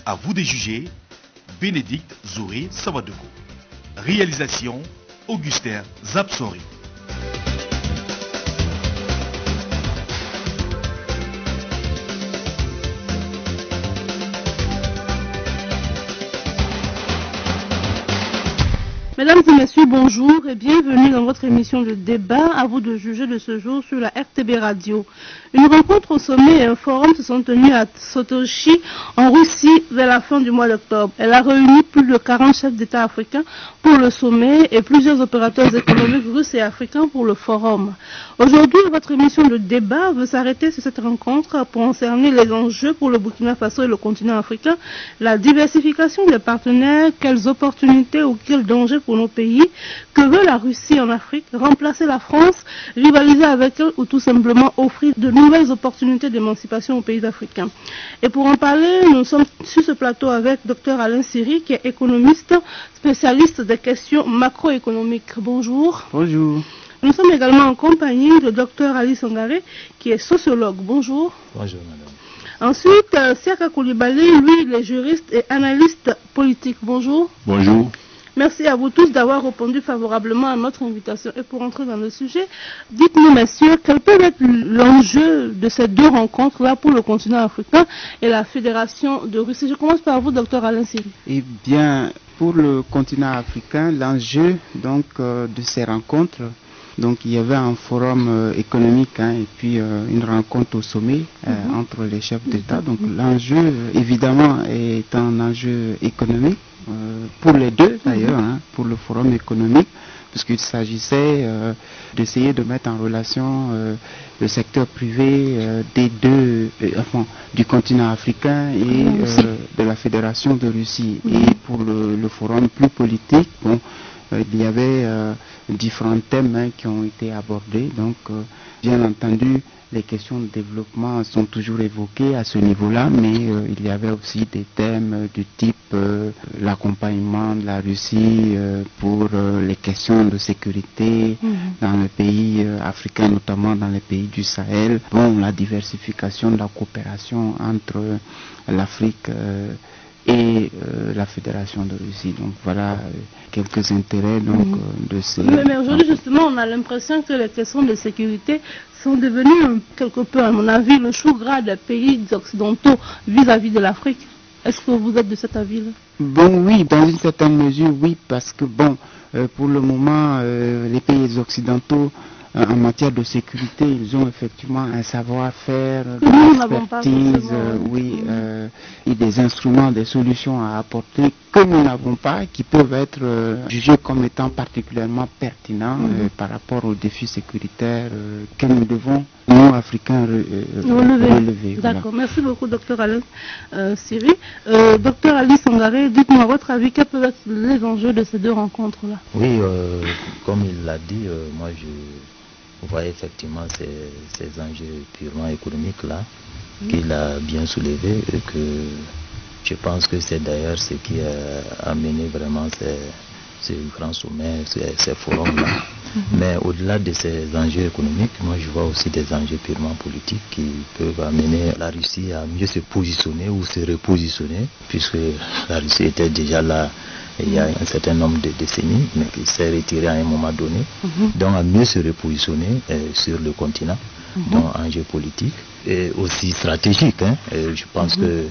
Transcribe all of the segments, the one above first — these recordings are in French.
À vous de juger, Bénédicte Zoé Savadogo. Réalisation, Augustin Zapsori. Mesdames et messieurs, bonjour et bienvenue dans votre émission de débat. À vous de juger de ce jour sur la RTB Radio. Une rencontre au sommet et un forum se sont tenus à Sotochi, en Russie, vers la fin du mois d'octobre. Elle a réuni plus de 40 chefs d'État africains pour le sommet et plusieurs opérateurs économiques russes et africains pour le forum. Aujourd'hui, votre émission de débat veut s'arrêter sur cette rencontre pour concerner les enjeux pour le Burkina Faso et le continent africain, la diversification des partenaires, quelles opportunités ou quels dangers pour nos pays, que veut la Russie en Afrique, remplacer la France, rivaliser avec elle ou tout simplement offrir de nouvelles opportunités d'émancipation aux pays africains. Et pour en parler, nous sommes sur ce plateau avec Dr Alain Siri, qui est économiste, spécialiste des questions macroéconomiques. Bonjour. Bonjour. Nous sommes également en compagnie de Dr Ali Sangaré, qui est sociologue. Bonjour. Bonjour, madame. Ensuite, Siaka Koulibaly, lui, il est juriste et analyste politique. Bonjour. Bonjour. Merci à vous tous d'avoir répondu favorablement à notre invitation. Et pour entrer dans le sujet, dites-nous, messieurs, quel peut être l'enjeu de ces deux rencontres-là pour le continent africain et la Fédération de Russie? Je commence par vous, docteur Alain Siri. Eh bien, pour le continent africain, l'enjeu donc de ces rencontres, donc il y avait un forum économique et puis une rencontre au sommet entre les chefs d'État. Donc l'enjeu, évidemment, est un enjeu économique. Pour les deux d'ailleurs, pour le forum économique, puisqu'il s'agissait d'essayer de mettre en relation le secteur privé des deux, du continent africain et de la Fédération de Russie. Et pour le forum plus politique, bon, il y avait différents thèmes qui ont été abordés. Donc, bien entendu, les questions de développement sont toujours évoquées à ce niveau-là, mais il y avait aussi des thèmes du type l'accompagnement de la Russie pour les questions de sécurité dans les pays africains, notamment dans les pays du Sahel. Bon, la diversification de la coopération entre l'Afrique et la Fédération de Russie. Donc voilà quelques intérêts de ces... Mais aujourd'hui, justement, on a l'impression que les questions de sécurité sont devenues quelque peu, à mon avis, le chou gras des pays occidentaux vis-à-vis de l'Afrique. Est-ce que vous êtes de cet avis-là? Bon, oui, dans une certaine mesure, oui, parce que, bon, pour le moment, les pays occidentaux, en matière de sécurité, ils ont effectivement un savoir-faire, une expertise, et des instruments, des solutions à apporter que nous n'avons pas, qui peuvent être jugés comme étant particulièrement pertinents par rapport aux défis sécuritaires que nous devons, nous, Africains, relever. D'accord, merci beaucoup, docteur Alain Siri. Docteur Ali Sangaré, dites-moi à votre avis, quels peuvent être les enjeux de ces deux rencontres-là? Oui, comme il l'a dit, moi vous voyez effectivement ces enjeux purement économiques là qu'il a bien soulevé et que je pense que c'est d'ailleurs ce qui a amené vraiment ces grands sommets, ces forums là. Mais au-delà de ces enjeux économiques, moi je vois aussi des enjeux purement politiques qui peuvent amener la Russie à mieux se positionner ou se repositionner, puisque la Russie était déjà là il y a un certain nombre de décennies, mais qui s'est retiré à un moment donné, donc à mieux se repositionner sur le continent, donc enjeux politiques et aussi stratégiques. Je pense que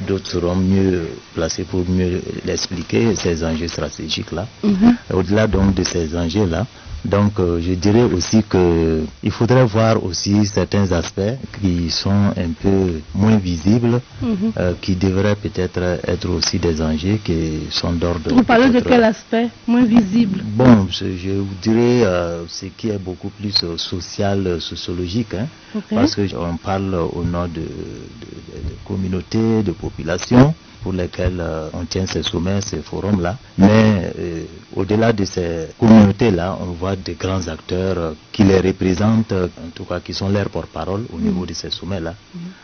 d'autres seront mieux placés pour mieux l'expliquer, ces enjeux stratégiques-là. Au-delà donc de ces enjeux-là, donc je dirais aussi que il faudrait voir aussi certains aspects qui sont un peu moins visibles, qui devraient peut-être être aussi des enjeux qui sont d'ordre... Vous parlez de quel aspect moins visible? Bon, je vous dirais ce qui est beaucoup plus social, sociologique, parce qu'on parle au nom de communautés, de populations, pour lesquels on tient ces sommets, ces forums-là. Mais au-delà de ces communautés-là, on voit des grands acteurs qui les représentent, en tout cas qui sont leurs porte-parole au niveau de ces sommets-là.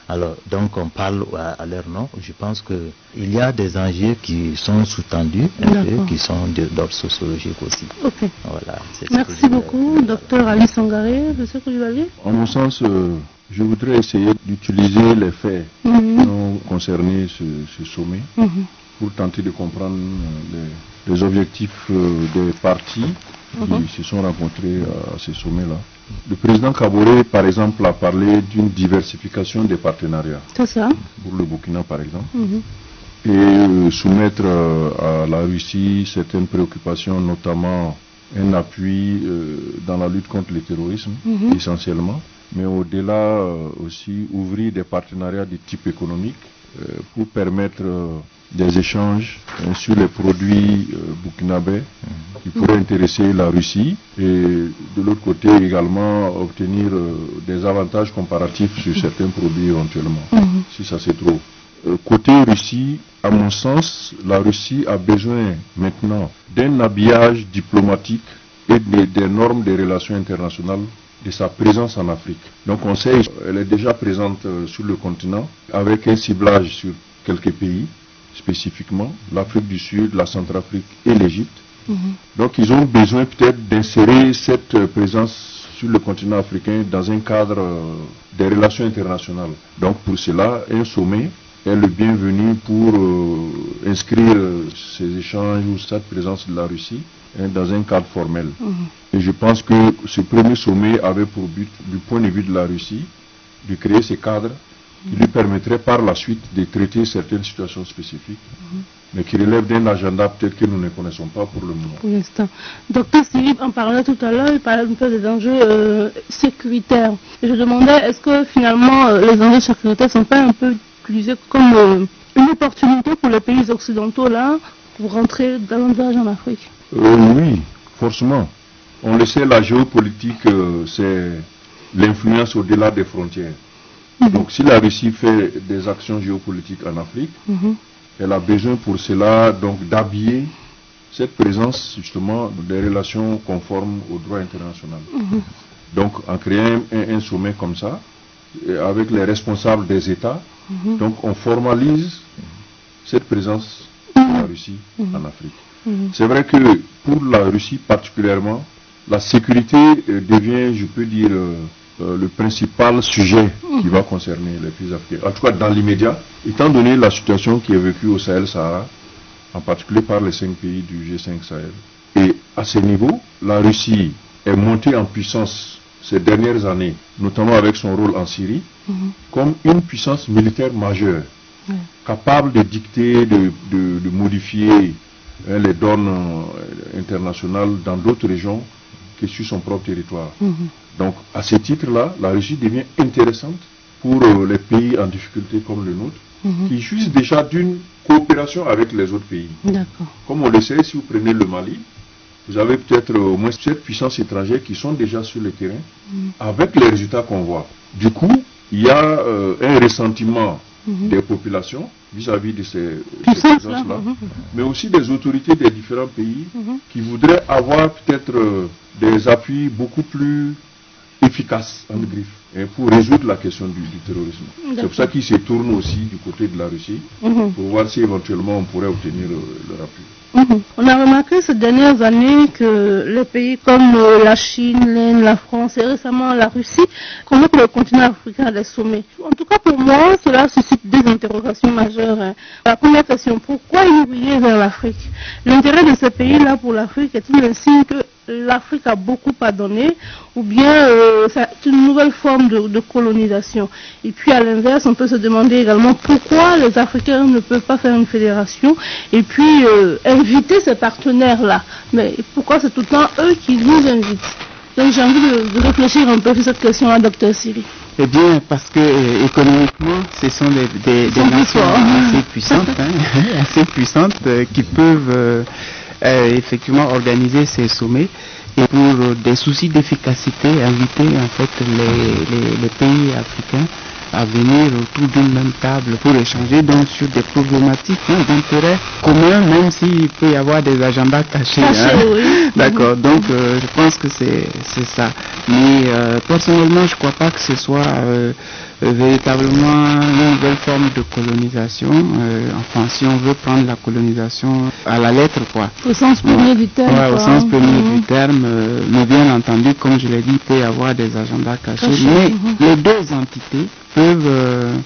Alors, donc on parle à leur nom. Je pense qu'il y a des enjeux qui sont sous-tendus, qui sont d'ordre sociologique aussi. Voilà, merci beaucoup, docteur Ali Sangaré. De ce que vous avez. En mon sens, Je voudrais essayer d'utiliser les faits qui ont concerné ce sommet pour tenter de comprendre les objectifs des partis qui se sont rencontrés à ce sommet-là. Le président Kaboré, par exemple, a parlé d'une diversification des partenariats. C'est ça. Pour le Burkina, par exemple. Et soumettre à la Russie certaines préoccupations, notamment un appui dans la lutte contre le terrorisme, essentiellement. Mais au-delà aussi ouvrir des partenariats de type économique pour permettre des échanges sur les produits burkinabés qui pourraient intéresser la Russie et de l'autre côté également obtenir des avantages comparatifs sur certains produits éventuellement, si ça se trouve. Côté Russie, à mon sens, la Russie a besoin maintenant d'un habillage diplomatique et des normes des relations internationales de sa présence en Afrique. Donc on sait qu'elle est déjà présente sur le continent avec un ciblage sur quelques pays spécifiquement, l'Afrique du Sud, la Centrafrique et l'Égypte. Donc ils ont besoin peut-être d'insérer cette présence sur le continent africain dans un cadre des relations internationales. Donc pour cela, un sommet est le bienvenu pour inscrire ces échanges ou cette présence de la Russie dans un cadre formel. Et je pense que ce premier sommet avait pour but, du point de vue de la Russie, de créer ces cadres qui lui permettraient par la suite de traiter certaines situations spécifiques, mais qui relèvent d'un agenda peut-être que nous ne connaissons pas pour le moment. Pour l'instant. Docteur Sirib en parlait tout à l'heure, il parlait un peu des enjeux sécuritaires. Et je demandais, est-ce que finalement les enjeux sécuritaires ne sont pas un peu utilisés comme une opportunité pour les pays occidentaux là, pour rentrer davantage en Afrique? Oui, forcément. On le sait, la géopolitique, c'est l'influence au-delà des frontières. Donc si la Russie fait des actions géopolitiques en Afrique, elle a besoin pour cela donc d'habiller cette présence justement des relations conformes au droit international. Donc en créant un sommet comme ça, avec les responsables des États, donc on formalise cette présence de la Russie en Afrique. C'est vrai que pour la Russie particulièrement, la sécurité devient, je peux dire, le principal sujet qui va concerner les pays africains. En tout cas, dans l'immédiat, étant donné la situation qui est vécue au Sahel-Sahara, en particulier par les 5 pays du G5 Sahel. Et à ce niveau, la Russie est montée en puissance ces dernières années, notamment avec son rôle en Syrie, comme une puissance militaire majeure, capable de dicter, de modifier les donnes internationales dans d'autres régions que sur son propre territoire. Donc, à ce titre-là, la Russie devient intéressante pour les pays en difficulté comme le nôtre, qui jouissent déjà d'une coopération avec les autres pays. Comme on le sait, si vous prenez le Mali, vous avez peut-être au moins 7 puissances étrangères qui sont déjà sur le terrain, avec les résultats qu'on voit. Du coup, il y a un ressentiment des populations vis-à-vis de ces puissances-là, mais aussi des autorités des différents pays qui voudraient avoir peut-être des appuis beaucoup plus efficaces, en griffes, pour résoudre la question du terrorisme. C'est pour ça qu'ils se tournent aussi du côté de la Russie, pour voir si éventuellement on pourrait obtenir leur appui. On a remarqué ces dernières années que les pays comme la Chine, l'Inde, la France et récemment la Russie convoquent le continent africain à des sommets. En tout cas pour moi, cela suscite des interrogations majeures. La première question, pourquoi immigrer vers l'Afrique? L'intérêt de ces pays-là pour l'Afrique est-il un signe que l'Afrique a beaucoup à donner ou bien c'est une nouvelle forme de colonisation? Et puis à l'inverse, on peut se demander également pourquoi les Africains ne peuvent pas faire une fédération et puis inviter ces partenaires-là. Mais pourquoi c'est tout le temps eux qui nous invitent? Donc j'ai envie de réfléchir un peu sur cette question-là, Dr Siri. Eh bien, parce que économiquement, ce sont des nations assez puissantes, assez puissantes qui peuvent effectivement organiser ces sommets et pour des soucis d'efficacité inviter en fait les pays africains à venir autour d'une même table pour échanger donc sur des problématiques d'intérêt commun, même s'il peut y avoir des agendas cachés. Oui. D'accord, donc je pense que c'est ça. Mais personnellement, je ne crois pas que ce soit véritablement une nouvelle forme de colonisation. Enfin, si on veut prendre la colonisation à la lettre, quoi. Au sens premier du terme. Ouais, au sens premier du terme. Mais bien entendu, comme je l'ai dit, il peut y avoir des agendas cachés. Mais les deux entités peuvent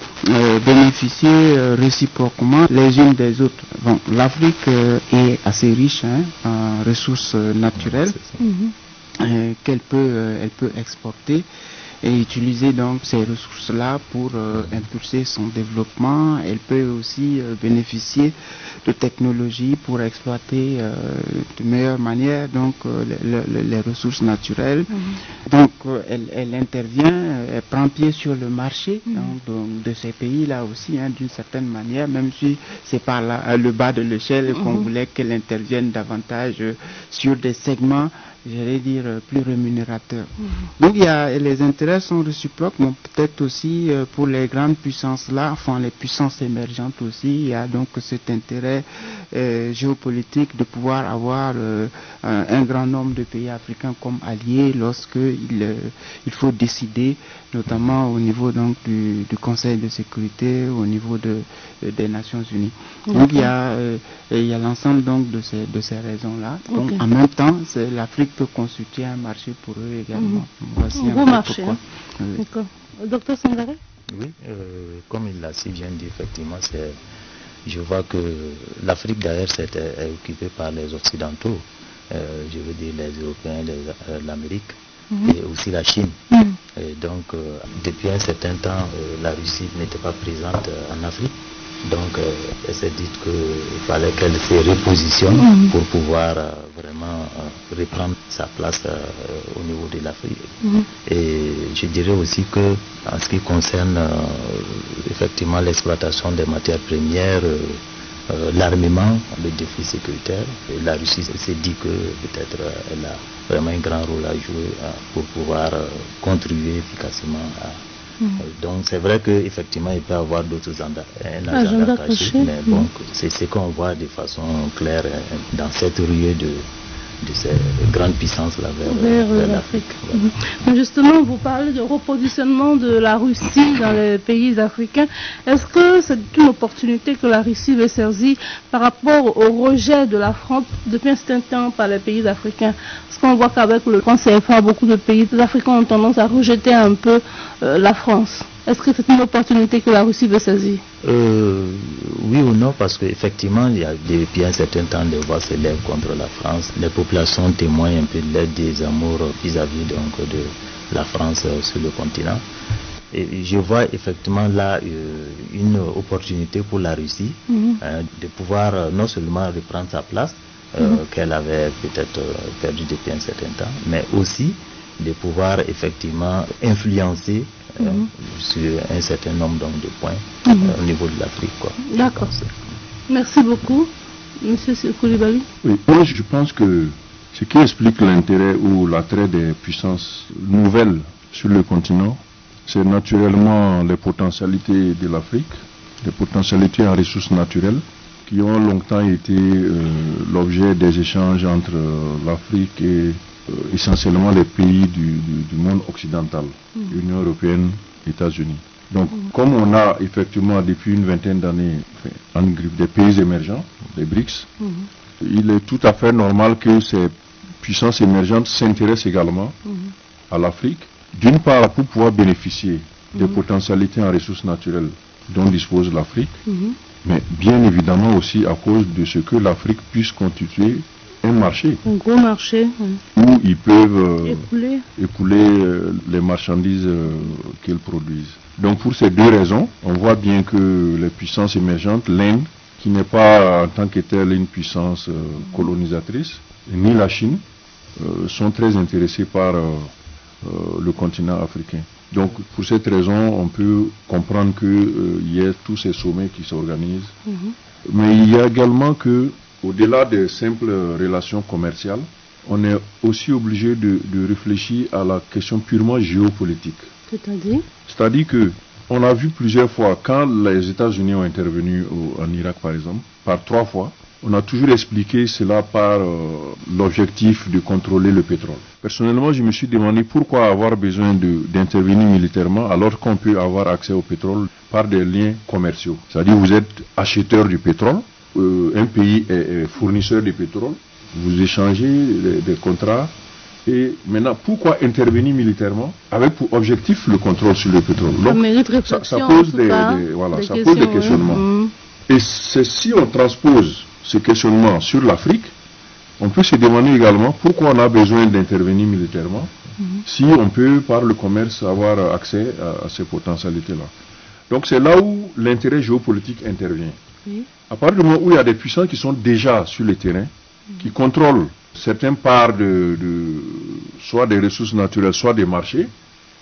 bénéficier réciproquement les unes des autres. Bon, l'Afrique est assez riche en ressources naturelles qu'elle peut exporter et utiliser donc ces ressources-là pour impulser son développement. Elle peut aussi bénéficier de technologies pour exploiter de meilleure manière donc les ressources naturelles. Donc elle intervient, elle prend pied sur le marché donc, de ces pays-là aussi, d'une certaine manière, même si c'est par là, le bas de l'échelle qu'on voulait qu'elle intervienne davantage sur des segments, j'allais dire, plus rémunérateurs. Donc les intérêts sont réciproques, mais peut-être aussi pour les grandes puissances-là, enfin les puissances émergentes aussi, il y a donc cet intérêt géopolitique de pouvoir avoir un grand nombre de pays africains comme alliés lorsqu'il faut décider, notamment au niveau donc du Conseil de sécurité, au niveau des Nations Unies. Donc il y a l'ensemble donc de ces raisons-là. Donc en même temps, l'Afrique peut constituer un marché pour eux également. Voici un gros marché. Oui. D'accord. Docteur Sangaré? Oui, comme il l'a si bien dit, effectivement, je vois que l'Afrique d'ailleurs est occupée par les Occidentaux, je veux dire les Européens, l'Amérique et aussi la Chine. Et donc, depuis un certain temps, la Russie n'était pas présente en Afrique. Donc, elle s'est dit qu'il fallait qu'elle se repositionne pour pouvoir vraiment reprendre sa place au niveau de l'Afrique. Et je dirais aussi que, en ce qui concerne effectivement l'exploitation des matières premières, l'armement, le défi sécuritaire, la Russie s'est dit que peut-être elle a vraiment un grand rôle à jouer pour pouvoir contribuer efficacement à. Donc c'est vrai qu'effectivement il peut y avoir d'autres agendas cachés, mais bon, c'est ce qu'on voit de façon claire dans cette ruée de ces grandes puissances-là vers l'Afrique. Justement, vous parlez de repositionnement de la Russie dans les pays africains. Est-ce que c'est une opportunité que la Russie veut saisir par rapport au rejet de la France depuis un certain temps par les pays africains? Parce qu'on voit qu'avec le franc CFA, beaucoup de pays africains ont tendance à rejeter un peu la France. Est-ce que c'est une opportunité que la Russie veut saisir? Oui ou non, parce qu'effectivement, il y a depuis un certain temps des voix s'élèvent contre la France. Les populations témoignent un peu de leur désamour vis-à-vis donc de la France sur le continent. Et je vois effectivement là une opportunité pour la Russie de pouvoir non seulement reprendre sa place qu'elle avait peut-être perdue depuis un certain temps, mais aussi de pouvoir effectivement influencer sur un certain nombre donc, de points au niveau de l'Afrique. D'accord. Merci beaucoup. Monsieur Koulibaly. Oui, moi je pense que ce qui explique l'intérêt ou l'attrait des puissances nouvelles sur le continent, c'est naturellement les potentialités de l'Afrique, les potentialités en ressources naturelles qui ont longtemps été l'objet des échanges entre l'Afrique et essentiellement les pays du monde occidental, Union européenne, États-Unis. Donc, comme on a effectivement depuis une vingtaine d'années des pays émergents, les BRICS, il est tout à fait normal que ces puissances émergentes s'intéressent également à l'Afrique, d'une part pour pouvoir bénéficier des potentialités en ressources naturelles dont dispose l'Afrique, mais bien évidemment aussi à cause de ce que l'Afrique puisse constituer un marché. Un gros marché. Où ils peuvent écouler les marchandises qu'ils produisent. Donc pour ces deux raisons, on voit bien que les puissances émergentes, l'Inde, qui n'est pas en tant que telle une puissance colonisatrice, ni la Chine, sont très intéressés par le continent africain. Donc pour cette raison, on peut comprendre qu'il y ait tous ces sommets qui s'organisent. Mais il y a également que au-delà des simples relations commerciales, on est aussi obligé de réfléchir à la question purement géopolitique. C'est-à-dire que on a vu plusieurs fois, quand les États-Unis ont intervenu en Irak par exemple, par 3 fois, on a toujours expliqué cela par l'objectif de contrôler le pétrole. Personnellement, je me suis demandé pourquoi avoir besoin d'intervenir militairement alors qu'on peut avoir accès au pétrole par des liens commerciaux. C'est-à-dire vous êtes acheteur du pétrole, un pays est fournisseur de pétrole, vous échangez des contrats. Et maintenant, pourquoi intervenir militairement avec pour objectif le contrôle sur le pétrole? Donc, ça pose des questionnements. Et si on transpose ces questionnements sur l'Afrique, on peut se demander également pourquoi on a besoin d'intervenir militairement si on peut, par le commerce, avoir accès à ces potentialités-là. Donc c'est là où l'intérêt géopolitique intervient. À partir du moment où il y a des puissants qui sont déjà sur le terrain, qui contrôlent certaines parts soit des ressources naturelles, soit des marchés,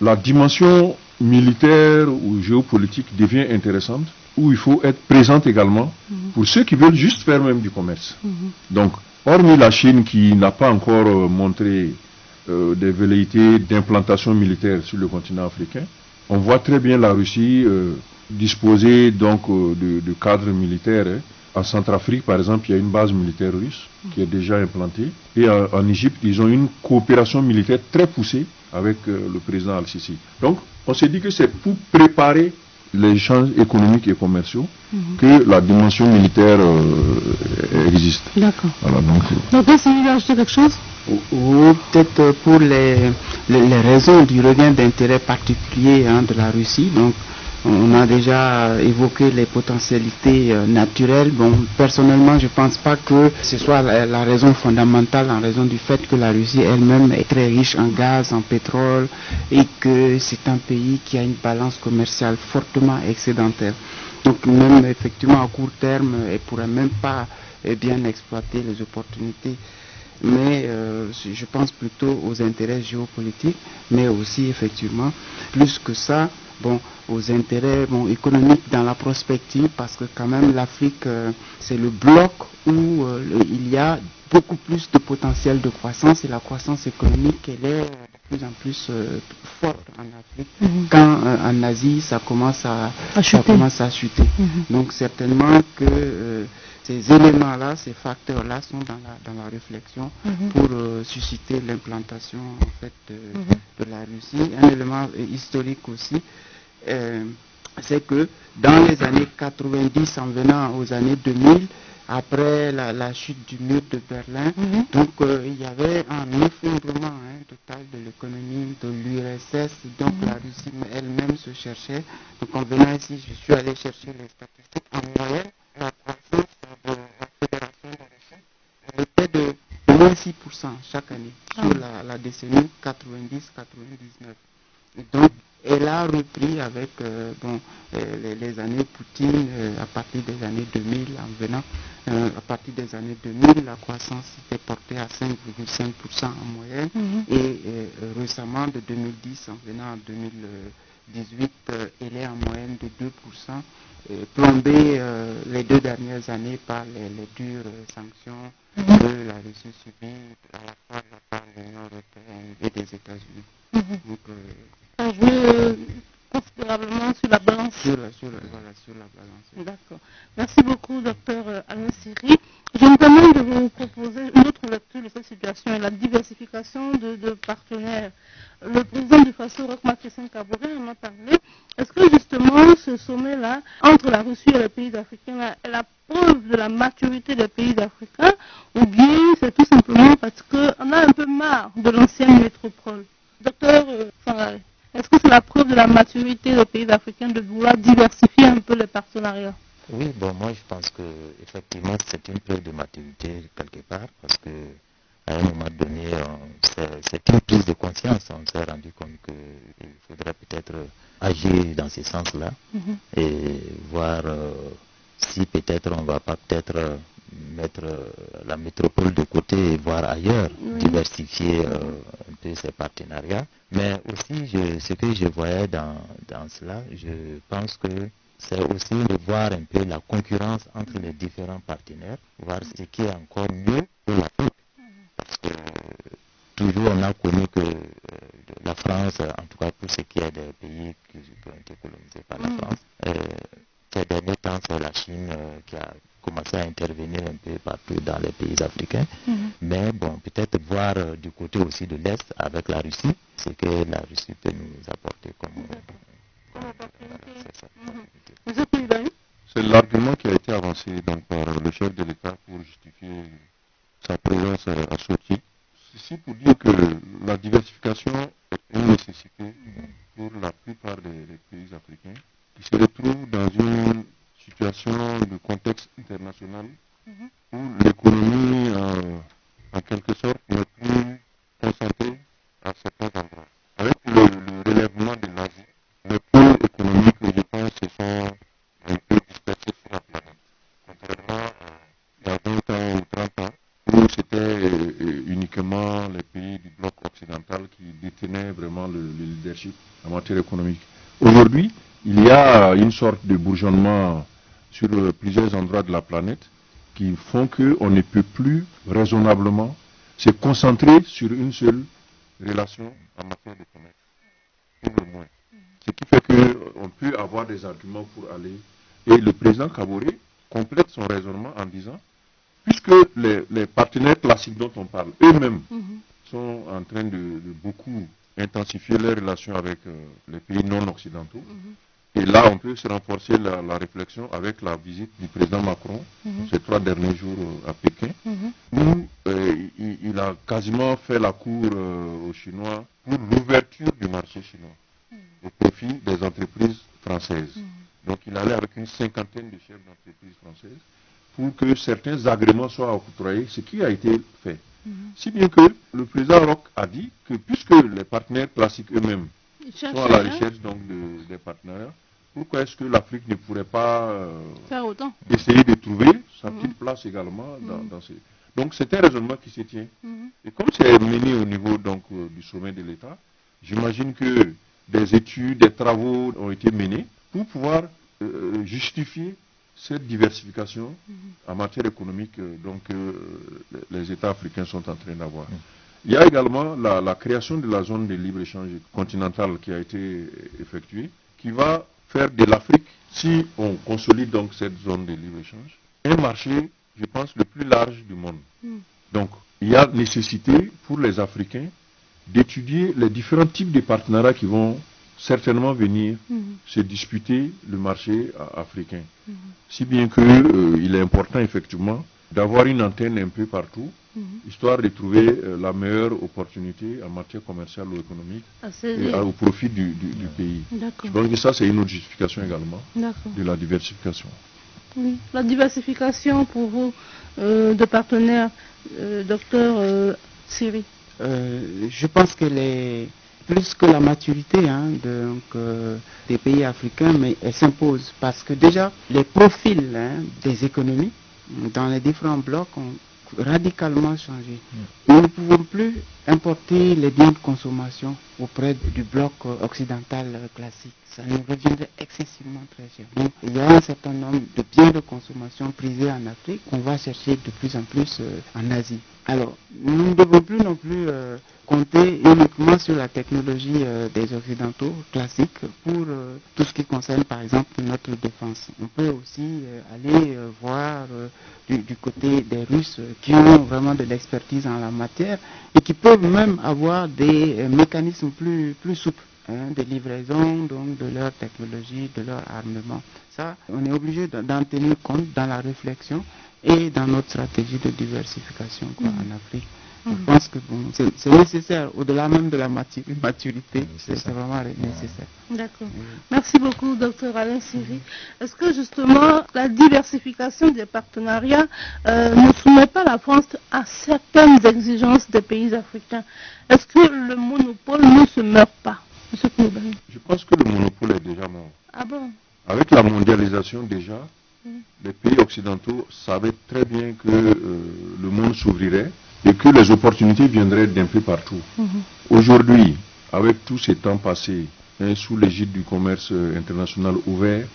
la dimension militaire ou géopolitique devient intéressante, où il faut être présent également pour ceux qui veulent juste faire même du commerce. Donc, hormis la Chine qui n'a pas encore montré des velléités d'implantation militaire sur le continent africain, on voit très bien la Russie disposer donc de cadres militaires. En Centrafrique, par exemple, il y a une base militaire russe qui est déjà implantée. Et en Égypte, ils ont une coopération militaire très poussée avec le président Al-Sisi. Donc, on s'est dit que c'est pour préparer les échanges économiques et commerciaux que la dimension militaire existe. D'accord. Voilà, donc est-ce que vous voulez ajouter quelque chose? Ou peut-être pour les raisons du regain d'intérêt particulier de la Russie. Donc, on a déjà évoqué les potentialités naturelles. Bon, personnellement, je ne pense pas que ce soit la raison fondamentale en raison du fait que la Russie elle-même est très riche en gaz, en pétrole et que c'est un pays qui a une balance commerciale fortement excédentaire. Donc même effectivement à court terme, elle ne pourrait même pas bien exploiter les opportunités. Mais je pense plutôt aux intérêts géopolitiques, mais aussi effectivement, plus que ça, aux intérêts économiques dans la prospective, parce que quand même l'Afrique, c'est le bloc où il y a beaucoup plus de potentiel de croissance et la croissance économique, elle est de plus en plus forte en Afrique, quand en Asie, ça commence à chuter. Donc certainement que ces éléments-là, ces facteurs-là sont dans la réflexion pour susciter l'implantation en fait de la Russie. Un élément historique aussi, c'est que dans les années 90, en venant aux années 2000, après la chute du mur de Berlin, donc il y avait un effondrement total de l'économie de l'URSS, donc la Russie elle-même se cherchait. Donc en venant ici, je suis allé chercher les statistiques. En moyenne, la croissance de la Fédération de Russie était de moins 6% chaque année sur la décennie 90-99. Donc elle a repris avec les années Poutine, à partir des années 2000, en venant, à partir des années 2000, la croissance s'était portée à 5,5% en moyenne, et récemment, de 2010, en venant en 2018, elle est en moyenne de 2%, plombée les 2 dernières années par les dures sanctions que la Russie subit à la fois de la part de l'Union européenne et des États-Unis. Donc, ça joue considérablement sur la balance. Sur la balance. D'accord. Merci beaucoup, docteur Alain Siri. Je me permets de vous proposer une autre lecture de cette situation et la diversification de partenaires. Le président du FASO, Roch Marc Christian Kaboré, en a parlé. Est-ce que justement ce sommet-là, entre la Russie et les pays africains, est la preuve de la maturité des pays africains, ou bien c'est tout simplement parce qu'on a un peu marre de l'ancienne métropole? Docteur Sangaré, est-ce que c'est la preuve de la maturité des pays africains de vouloir diversifier un peu les partenariats? Oui, moi je pense que effectivement c'est une preuve de maturité quelque part, parce que à un moment donné, c'est une prise de conscience. On s'est rendu compte qu'il faudrait peut-être agir dans ce sens-là et voir si peut-être on ne va pas peut-être mettre la métropole de côté et voir ailleurs, diversifier un peu ces partenariats. Mais aussi, ce que je voyais dans cela, je pense que c'est aussi de voir un peu la concurrence entre les différents partenaires, voir ce qui est encore mieux pour l'Afrique. Parce que toujours on a connu que la France, en tout cas pour ce qui est des pays qui ont été colonisés par la France, ces derniers temps, c'est la Chine qui a commencé à intervenir un peu partout dans les pays africains. Mais bon, peut-être voir du côté aussi de l'Est avec la Russie, ce que la Russie peut nous apporter comme opportunité. C'est l'argument qui a été avancé donc, par le chef de l'État pour justifier sa présence à Sochi. Ceci pour dire que la diversification est une nécessité pour la plupart des pays africains qui se retrouvent dans une situation de contexte international où l'économie, en quelque sorte, n'est plus concentrée à certains endroits. Avec le relèvement de l'Asie, les pôles économiques, je pense, se sont un peu dispersés sur la planète. Contrairement à il y a 20 ans ou 30 ans, où c'était uniquement les pays du bloc occidental qui détenaient vraiment le leadership en matière économique. Aujourd'hui, il y a une sorte de bourgeonnement sur plusieurs endroits de la planète qui font qu'on ne peut plus raisonnablement se concentrer sur une seule relation en matière de commerce, pour le moins. Ce qui fait qu'on peut avoir des arguments pour aller. Et le président Kaboré complète son raisonnement en disant, puisque les partenaires classiques dont on parle, eux-mêmes, sont en train de beaucoup intensifier leurs relations avec les pays non occidentaux, et là on peut se renforcer la réflexion avec la visite du président Macron ces 3 derniers jours à Pékin, où il a quasiment fait la cour aux Chinois pour l'ouverture du marché chinois au profit des entreprises françaises. Donc il allait avec une 50aine de chefs d'entreprises françaises pour que certains agréments soient octroyés, ce qui a été fait. Si bien que le président Roch a dit que puisque les partenaires classiques eux-mêmes sont à la recherche donc des partenaires, pourquoi est-ce que l'Afrique ne pourrait pas faire autant, essayer de trouver sa petite place également dans ces... Donc c'est un raisonnement qui se tient. Et comme c'est mené au niveau donc, du sommet de l'État, j'imagine que des études, des travaux ont été menés pour pouvoir justifier cette diversification en matière économique donc, les États africains sont en train d'avoir. Il y a également la création de la zone de libre-échange continentale qui a été effectuée, qui va faire de l'Afrique, si on consolide donc cette zone de libre-échange, un marché, je pense, le plus large du monde. Donc, il y a nécessité pour les Africains d'étudier les différents types de partenariats qui vont certainement venir se disputer le marché africain. Si bien qu'il est important effectivement d'avoir une antenne un peu partout, histoire de trouver la meilleure opportunité en matière commerciale ou économique au profit du pays. Je pense que ça c'est une autre justification également de la diversification. Oui. La diversification pour vous de partenaires, docteur Siri. Je pense que plus que la maturité des pays africains, mais elle s'impose parce que déjà les profils des économies dans les différents blocs ont radicalement changé. Nous ne pouvons plus importer les biens de consommation auprès du bloc occidental classique. Ça nous reviendrait excessivement très cher. Donc, il y a un certain nombre de biens de consommation prisés en Afrique qu'on va chercher de plus en plus en Asie. Alors, nous ne devons plus non plus compter uniquement sur la technologie des Occidentaux classiques pour tout ce qui concerne par exemple notre défense. On peut aussi aller voir du côté des Russes qui ont vraiment de l'expertise en la matière et qui peuvent même avoir des mécanismes plus souples de livraison donc de leur technologie, de leur armement. Ça, on est obligé d'en tenir compte dans la réflexion et dans notre stratégie de diversification en Afrique. Je pense que c'est nécessaire, au-delà même de la maturité, c'est vraiment nécessaire. D'accord. Merci beaucoup, docteur Alain Siri. Est-ce que justement la diversification des partenariats ne soumet pas la France à certaines exigences des pays africains? Est-ce que le monopole ne se meurt pas? Je pense que le monopole est déjà mort. Ah bon? Avec la mondialisation déjà, les pays occidentaux savaient très bien que le monde s'ouvrirait et que les opportunités viendraient d'un peu partout. Aujourd'hui, avec tous ces temps passés, sous l'égide du commerce international ouvert,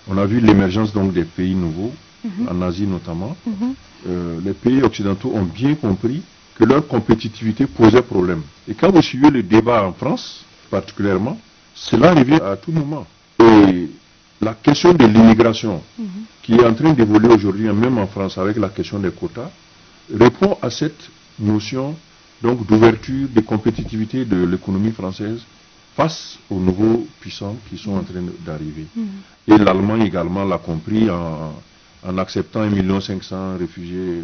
on a vu l'émergence donc des pays nouveaux, en Asie notamment. Les pays occidentaux ont bien compris que leur compétitivité posait problème. Et quand vous suivez le débat en France, particulièrement, cela revient à tout moment. Et la question de l'immigration, qui est en train d'évoluer aujourd'hui, même en France, avec la question des quotas, répond à cette notion donc d'ouverture, de compétitivité de l'économie française face aux nouveaux puissants qui sont en train d'arriver. Et l'Allemagne également l'a compris en acceptant 1,5 million de réfugiés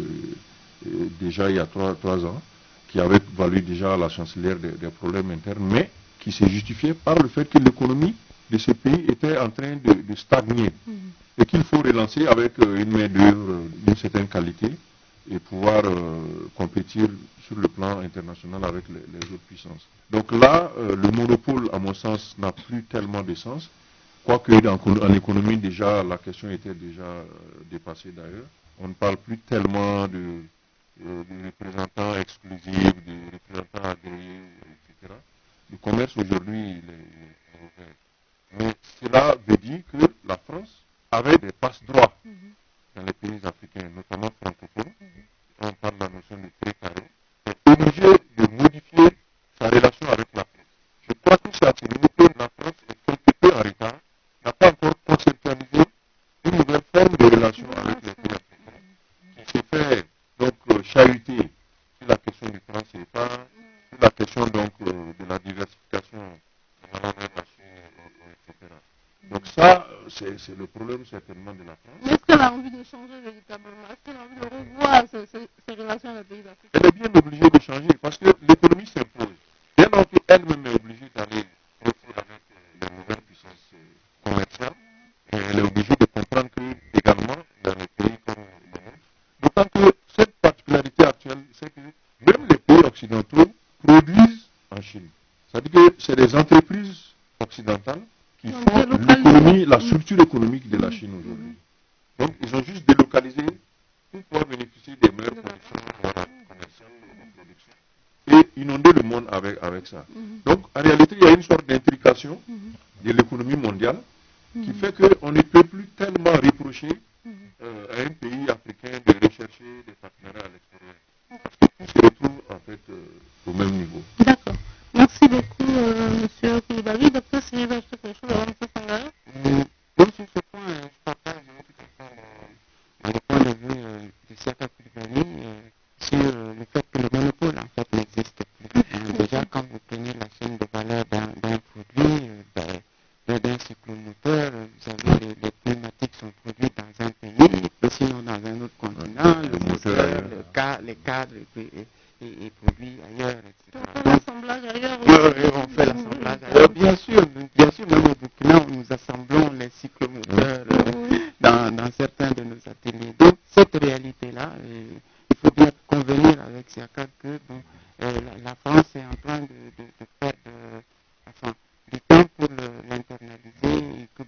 déjà il y a 3 ans, qui avait valu déjà à la chancelière des problèmes internes, mais qui s'est justifié par le fait que l'économie de ce pays était en train de stagner et qu'il faut relancer avec une main-d'œuvre d'une certaine qualité et pouvoir compétir sur le plan international avec les autres puissances. Donc là, le monopole, à mon sens, n'a plus tellement de sens, quoique en économie, déjà, la question était déjà dépassée d'ailleurs. On ne parle plus tellement de représentants exclusifs, de représentants agréés, etc. Le commerce aujourd'hui, il est ouvert. Mais cela veut dire que la France avait des passe-droits dans les pays africains, notamment francophones. On parle de la notion de précaré, est obligé de modifier sa relation avec la France. Je crois que c'est à ce niveau que la France est quelque peu en retard, n'a pas encore conceptualisé une nouvelle forme de relation avec les pays africains, qui s'est fait donc chahuter sur la question du franc CFA, sur la question donc de la diversification de la etc. Donc ça, c'est le problème certainement de la France. Mais est-ce qu'elle a envie de changer véritablement? Est-ce qu'elle a envie de revoir ces relations avec les pays africains? Elle est bien obligée de changer parce que l'économie s'impose. Dès lors qu'elle-même est obligée d'aller avec les nouvelles puissances commerciales, elle est obligée de comprendre que également dans les pays comme le nôtre, d'autant que cette particularité actuelle, c'est que même les pays occidentaux produisent en Chine. C'est-à-dire que c'est des entreprises occidentales qui font l'économie, la structure économique de la Chine aujourd'hui. Donc ils ont juste délocalisé pour pouvoir bénéficier des meilleures conditions commerciales de production et inonder le monde avec ça. Donc en réalité, il y a une sorte d'intrication de l'économie mondiale qui fait qu'on ne peut plus tellement reprocher à un pays africain de rechercher des partenariats à l'extérieur. Parce que tout se retrouve en fait au même niveau. D'accord. Merci beaucoup, M. Koulibaly. Docteur Cyril, va ajouter quelque chose avant de Sangara? Donc sur ce point, je partage tout à fait le point de vue de Siaka Koulibaly sur le fait que le monopole en fait n'existe plus. Déjà, quand vous prenez la chaîne de valeur d'un produit, d'un cyclomoteur, vous savez, les pneumatiques sont produits dans un pays, mais sinon dans un autre continent, le moteur, les cadres et produits ailleurs, etc. On fait l'assemblage ailleurs. On fait l'assemblage ailleurs. Bien sûr, même au Burkina, nous assemblons les cyclomoteurs dans certains de nos ateliers. Donc, cette réalité-là, il faut bien convenir avec Siaka que la France est en train de perdre du temps pour l'internaliser et que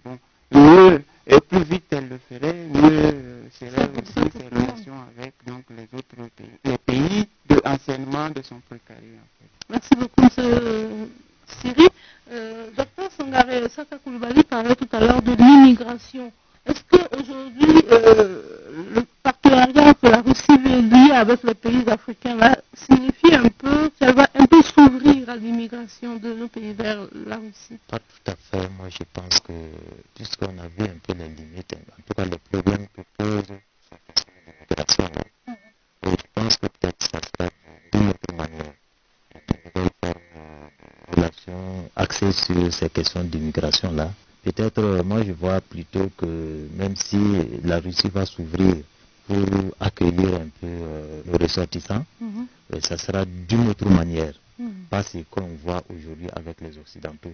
mieux et plus vite elle le ferait, mieux serait aussi ses relations avec donc, les autres pays, les pays anciennement de son précaré. En fait. Merci beaucoup, M. Siri. Docteur Sangare, Siaka Koulibaly parlait tout à l'heure de l'immigration. Est-ce qu'aujourd'hui, le partenariat que la Russie veut lier avec les pays africains là, signifie un peu qu'elle va un peu s'ouvrir à l'immigration de nos pays vers la Russie? Pas tout à fait. Moi, je pense que, puisqu'on a vu un peu les limites, en tout cas les problèmes que pose cette question l'immigration, je pense que peut-être ça se fait d'une autre manière. Une nouvelle forme de relation axée sur ces questions d'immigration-là. Peut-être, moi, je vois plutôt que même si la Russie va s'ouvrir pour accueillir un peu le ressortissant, ça sera d'une autre manière. Pas ce qu'on voit aujourd'hui avec les Occidentaux,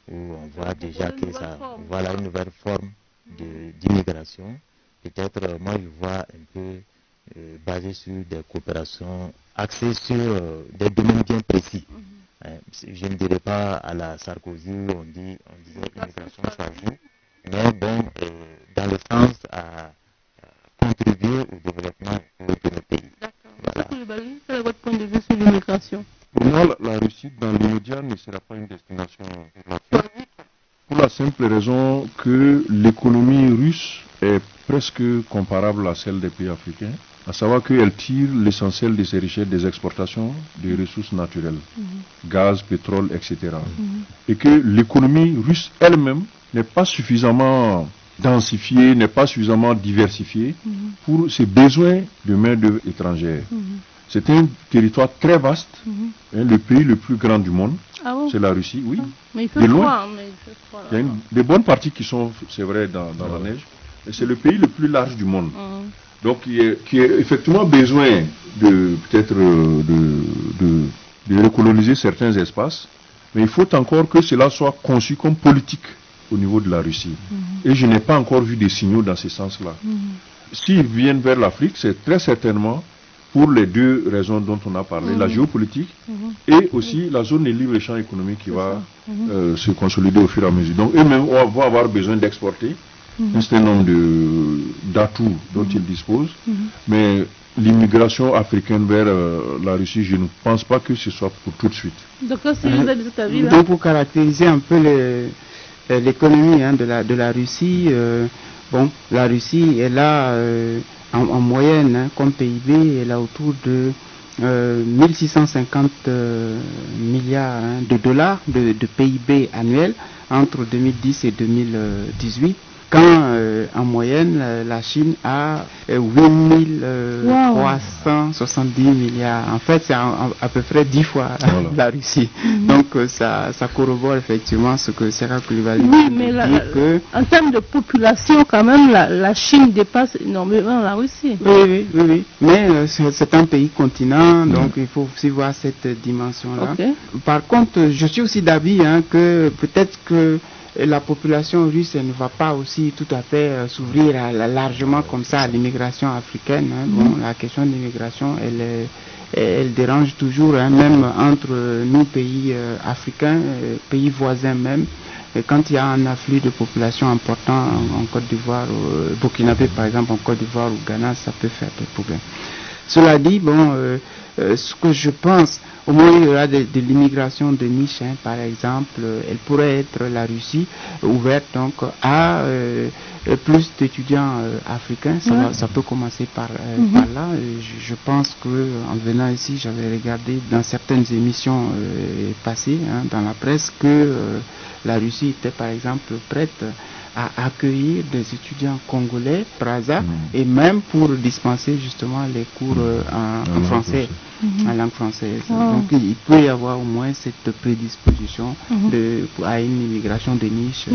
où on voit déjà que ça, voilà une nouvelle forme d'immigration. Peut-être, moi, je vois un peu basé sur des coopérations axées sur des domaines bien précis. Je ne dirais pas à la Sarkozy où on disait immigration ça joue, mais bon, dans le sens à contribuer au développement de nos pays. D'accord. Voilà. Quel est votre point de vue sur l'immigration? Pour moi, la Russie, dans l'immédiat, ne sera pas une destination pour l'Afrique. Pour la simple raison que l'économie russe est presque comparable à celle des pays africains. à savoir qu'elle tire l'essentiel de ses richesses des exportations des ressources naturelles, gaz, pétrole, etc. Et que l'économie russe elle-même n'est pas suffisamment densifiée, n'est pas suffisamment diversifiée pour ses besoins de main-d'œuvre étrangère. C'est un territoire très vaste, le pays le plus grand du monde, c'est la Russie, oui. Mais il fait froid, il y a des bonnes parties qui sont, c'est vrai, dans la neige, et c'est le pays le plus large du monde. Donc, qui a effectivement besoin de peut-être de recoloniser certains espaces, mais il faut encore que cela soit conçu comme politique au niveau de la Russie. Et je n'ai pas encore vu des signaux dans ce sens-là. S'ils viennent vers l'Afrique, c'est très certainement pour les deux raisons dont on a parlé, la géopolitique et aussi la zone de libre-échange économique qui va se consolider au fur et à mesure. Donc eux-mêmes vont avoir besoin d'exporter un certain nombre d'atouts dont ils disposent, mais l'immigration africaine vers la Russie, je ne pense pas que ce soit pour tout de suite. Donc là, c'est une de ta vie, là. Donc pour caractériser un peu l'économie de la Russie, la Russie est là en moyenne, comme PIB, elle a autour de 1650 milliards de dollars de PIB annuel entre 2010 et 2018. Quand en moyenne la Chine a 8370 milliards. En fait, c'est à peu près 10 fois la Russie. Donc ça corrobore effectivement ce que Serra Coulibaly dit. Oui, mais en termes de population, quand même, la Chine dépasse énormément la Russie. Oui. Mais c'est un pays continent, donc il faut aussi voir cette dimension-là. Par contre, je suis aussi d'avis que peut-être que la population russe ne va pas aussi tout à fait s'ouvrir largement comme ça à l'immigration africaine. La question de l'immigration, elle dérange toujours, même entre nous pays africains, pays voisins même. Et quand il y a un afflux de population important en Côte d'Ivoire, Burkinabé par exemple, en Côte d'Ivoire ou Ghana, ça peut faire des problèmes. Cela dit, ce que je pense, au moins il y aura de l'immigration de niche, par exemple, elle pourrait être la Russie ouverte donc à plus d'étudiants africains. Ça peut commencer par là. Je pense que en venant ici, j'avais regardé dans certaines émissions passées dans la presse que la Russie était par exemple prête à accueillir des étudiants congolais, Praza, et même pour dispenser justement les cours en français, en langue française. Donc il peut y avoir au moins cette prédisposition à une immigration de niche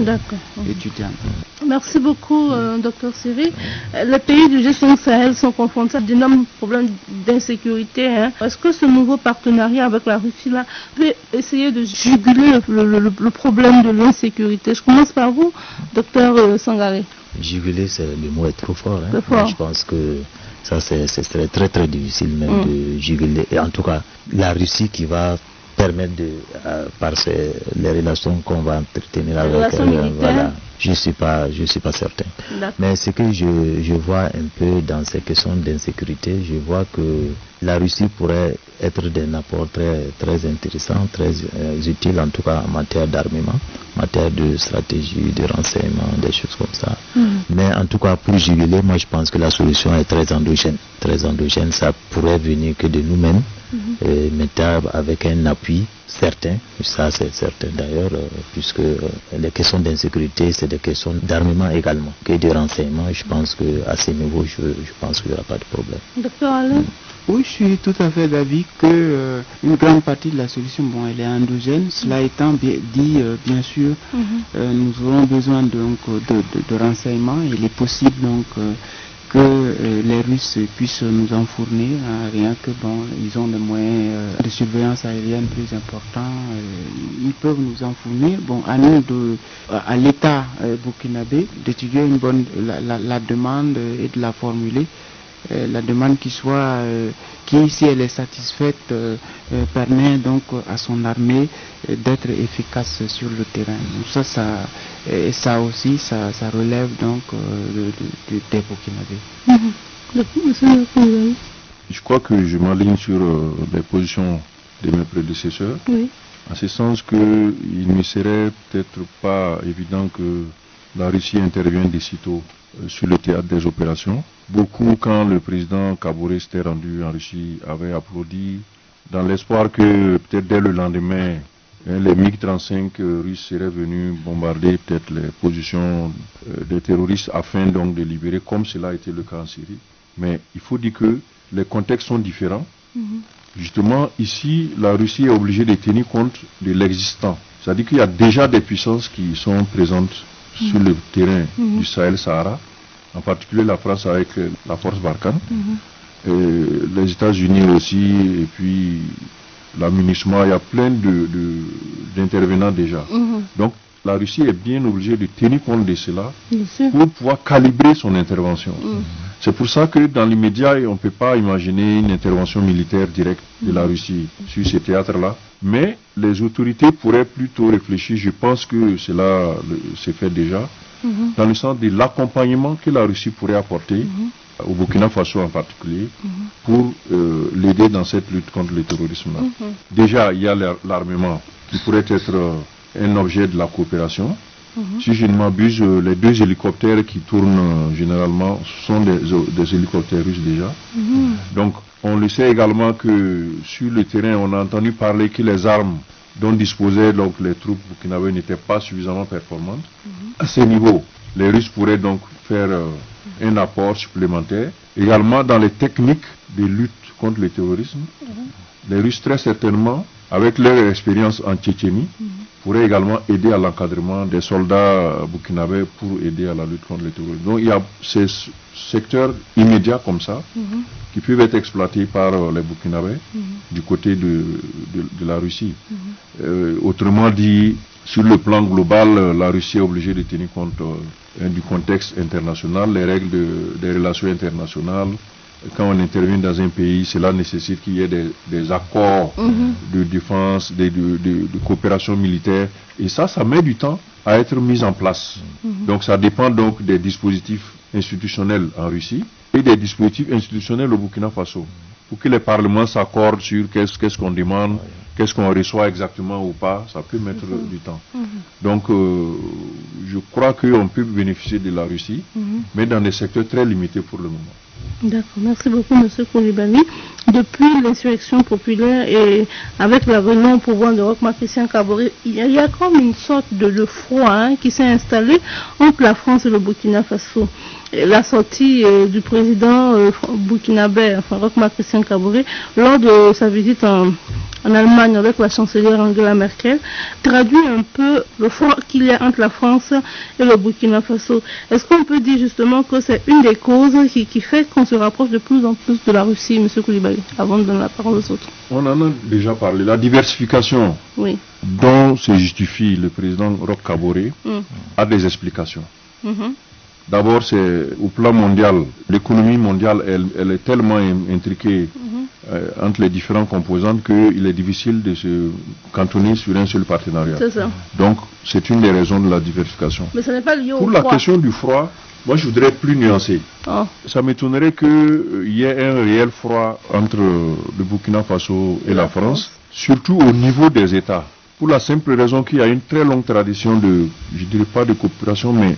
étudiante. Merci beaucoup, Dr Siri. Les pays du G5 Sahel sont confrontés à d'énormes problèmes d'insécurité. Est-ce que ce nouveau partenariat avec la Russie là peut essayer de juguler le problème de l'insécurité? Je commence par vous, Dr Sangaré. Juguler, le mot est trop fort. Je pense que ça c'est très très difficile même de juguler. Et en tout cas, la Russie qui va permettre par les relations qu'on va entretenir avec elle, voilà. Je suis pas certain. Mais ce que je vois un peu dans ces questions d'insécurité, je vois que la Russie pourrait être d'un apport très, très intéressant, très utile en tout cas en matière d'armement, en matière de stratégie, de renseignement, des choses comme ça. Mais en tout cas pour juguler, moi je pense que la solution est très endogène. Très endogène, ça pourrait venir que de nous-mêmes, maintenant avec un appui certain, ça c'est certain d'ailleurs, puisque les questions d'insécurité c'est des questions d'armement également, que de renseignement. Je pense qu'à ce niveau, je pense qu'il n'y aura pas de problème. Docteur Alain? Oui, je suis tout à fait d'avis que une grande partie de la solution, elle est endogène. Cela étant dit, bien sûr, nous aurons besoin donc de renseignements. Il est possible donc que les Russes puissent nous en fournir, rien que ils ont des moyens de surveillance aérienne plus importants, ils peuvent nous en fournir. À nous à l'État burkinabé d'étudier la demande et de la formuler. La demande qui si elle est satisfaite, permet donc à son armée d'être efficace sur le terrain. Donc ça aussi, ça relève donc des Burkinabés. Je crois que je m'aligne sur les positions de mes prédécesseurs, en ce sens qu'il ne serait peut-être pas évident que la Russie intervient de sitôt sur le théâtre des opérations. Beaucoup, quand le président Kaboré s'était rendu en Russie, avaient applaudi dans l'espoir que peut-être dès le lendemain, les MiG-35 russes seraient venus bombarder peut-être les positions des terroristes afin donc de libérer, comme cela a été le cas en Syrie. Mais il faut dire que les contextes sont différents. Justement, ici, la Russie est obligée de tenir compte de l'existant. C'est-à-dire qu'il y a déjà des puissances qui sont présentes sur le terrain du Sahel-Sahara, en particulier la France avec la force Barkhane, les États-Unis aussi, et puis la MINUSMA, il y a plein d'intervenants déjà. Donc, la Russie est bien obligée de tenir compte de cela pour pouvoir calibrer son intervention. C'est pour ça que dans l'immédiat, on ne peut pas imaginer une intervention militaire directe de la Russie sur ces théâtres-là. Mais les autorités pourraient plutôt réfléchir, je pense que cela s'est fait déjà, dans le sens de l'accompagnement que la Russie pourrait apporter au Burkina Faso en particulier, pour l'aider dans cette lutte contre le terrorisme-là. Déjà, il y a l'armement qui pourrait être un objet de la coopération. Si je ne m'abuse, les 2 hélicoptères qui tournent généralement sont des hélicoptères russes déjà. Donc, on le sait également que sur le terrain, on a entendu parler que les armes dont disposaient donc les troupes burkinabées n'étaient pas suffisamment performantes. À ce niveau, les Russes pourraient donc faire un apport supplémentaire. Également dans les techniques de lutte contre le terrorisme, les Russes très certainement, avec leur expérience en Tchétchénie, pourraient également aider à l'encadrement des soldats burkinabés pour aider à la lutte contre le terrorisme. Donc il y a ces secteurs immédiats comme ça qui peuvent être exploités par les Burkinabés du côté de la Russie. Autrement dit, sur le plan global, la Russie est obligée de tenir compte du contexte international, les règles des relations internationales. Quand on intervient dans un pays, cela nécessite qu'il y ait des accords de défense, de coopération militaire. Et ça met du temps à être mis en place. Donc ça dépend donc des dispositifs institutionnels en Russie et des dispositifs institutionnels au Burkina Faso. Pour que les parlements s'accordent sur qu'est-ce qu'on demande, qu'est-ce qu'on reçoit exactement ou pas, ça peut mettre du temps. Donc je crois qu'on peut bénéficier de la Russie, mais dans des secteurs très limités pour le moment. D'accord, merci beaucoup M. Koulibaly. Depuis l'insurrection populaire et avec la venue au pouvoir de Roch Marc Christian Kaboré, il y a comme une sorte de froid qui s'est installé entre la France et le Burkina Faso. Et la sortie du président burkinabé, Roch Marc Christian Kaboré, lors de sa visite en Allemagne avec la chancelière Angela Merkel, traduit un peu le froid qu'il y a entre la France et le Burkina Faso. Est-ce qu'on peut dire justement que c'est une des causes qui fait qu'on se rapproche de plus en plus de la Russie, M. Koulibaly, avant de donner la parole aux autres? On en a déjà parlé. La diversification dont se justifie le président Roch Kaboré a des explications. D'abord, c'est au plan mondial. L'économie mondiale, elle est tellement intriquée entre les différentes composantes qu'il est difficile de se cantonner sur un seul partenariat. C'est ça. Donc, c'est une des raisons de la diversification. Mais ce n'est pas lié au Pour froid. la question du froid, moi je voudrais plus nuancer. Ça m'étonnerait qu'il y ait un réel froid entre le Burkina Faso et la France, surtout au niveau des États. Pour la simple raison qu'il y a une très longue tradition de, je dirais pas de coopération, mais